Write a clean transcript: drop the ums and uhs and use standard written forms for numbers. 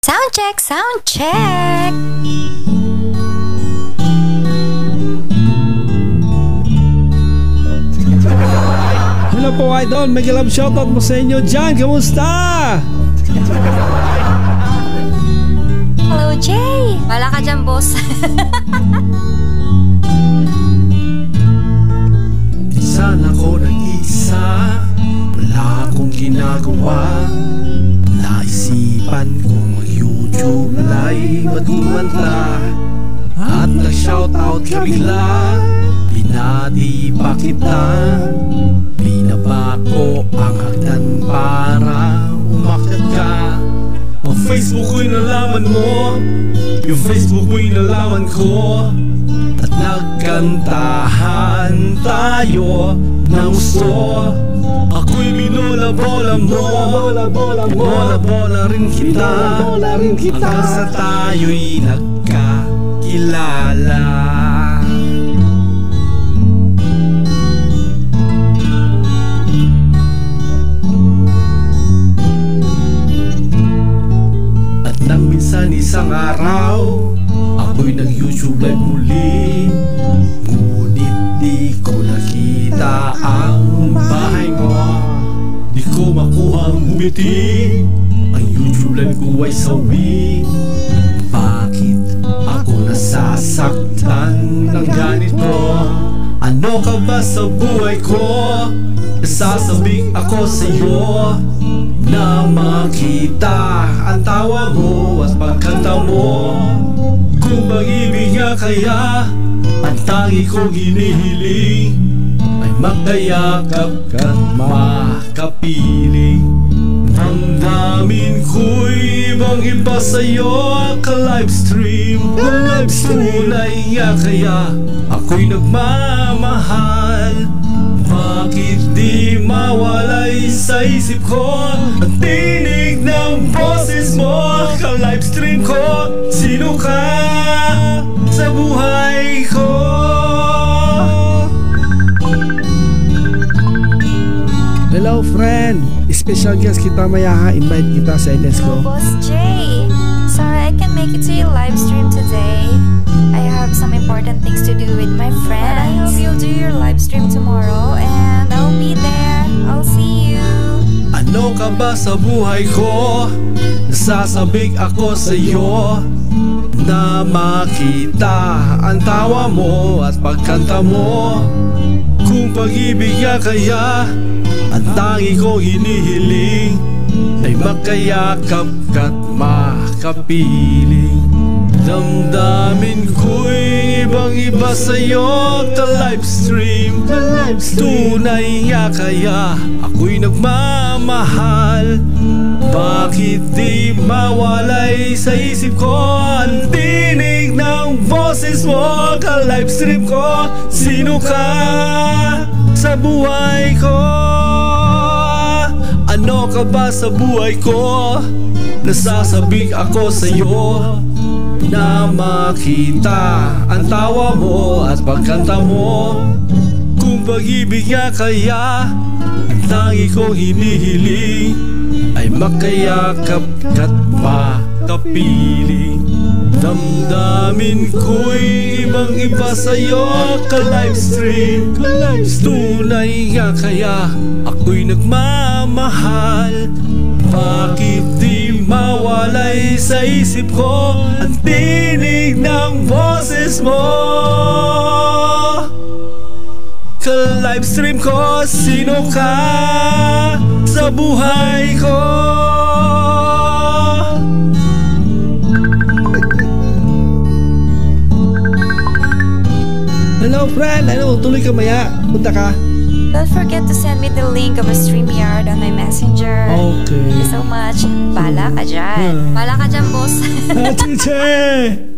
Sound check, sound check. Hello po idol, may love shoutout mo sa inyo dyan. Kamusta? Hello Jay, wala ka dyan boss. Minsan ako nag-isa, wala akong ginagawa. Naisipan kong mag-YouTube live at kumanta, at nag-shoutout ka bigla. Pinati pa kita, binaba ko ang hagdan para umakyat ka. Ang Facebook ko'y nalaman mo, yung Facebook ko'y nalaman ko, at nagkantahan tayo ng gusto. Ako'y binula-bola mo, bola-bola rin kita, hanggang sa tayo'y nagkakilala. At nang minsan isang araw, ako'y nag-YouTube live muli, ngunit di ko nakita ang bahay mo. Di ko makuha ang ngumiti, ang YouTube live ko ay sawi. Bakit ako nasasaktan ng ganito? Ano ka ba sa buhay ko? Nasasabik ako sa'yo, na makita ang tawa mo at pagkanta mo. Kung mag-ibig nga kaya, ang tangi kong hinihiling ay magkayakap ka't makapiling. Damdamin ko'y ibang iba sa'yo, ka-livestream. Tunay nga kaya ako'y nagmamahal. Bakit di mawalay sa isip ko ang tinig ng boses mo? Ka-livestream ko, sino ka sa buhay ko? Hello friend, special guest kita maya, invite kita sa LS ko. Hello Boss Jay, sorry I can't make it to your live stream today. I have some important things to do with my friends. But I hope you'll do your live stream tomorrow and I'll be there. I'll see you. Ano ka ba sa buhay ko? Nasasabik ako sa'yo, na makita ang tawa mo at pagkanta mo. Kung pag-ibig nga kaya, ang tangi kong hinihiling ay makayakap ka't makapiling. Damdamin ko'y ibang iba sa'yo, ka-livestream. Tunay nga kaya ako'y nagmamahal. Bakit di mawalay sa isip ko ang tinig ng boses mo? Ka-livestream ko, sino ka sa buhay ko? Ano ka ba sa buhay ko? Nasasabik ako sa'yo, na makita ang tawa mo at pagkanta mo. Kung pag-ibig nga kaya, ang tangi kong hinihiling ay makayakap ka't makapiling. Damdamin ko'y ibang iba sa'yo, ka-livestream. Tunay nga kaya ako'y nagmamahal. Bakit di mawalay sa isip ko ang tinig ng boses mo? Ka-livestream ko, sino ka sa buhay ko? Hello friend, ano, tuloy ka maya, punta ka. Don't forget to send me the link of a StreamYard on my messenger. Okay. Thank you so much. Bala ka dyan. Bala ka dyan, boss. Chiche!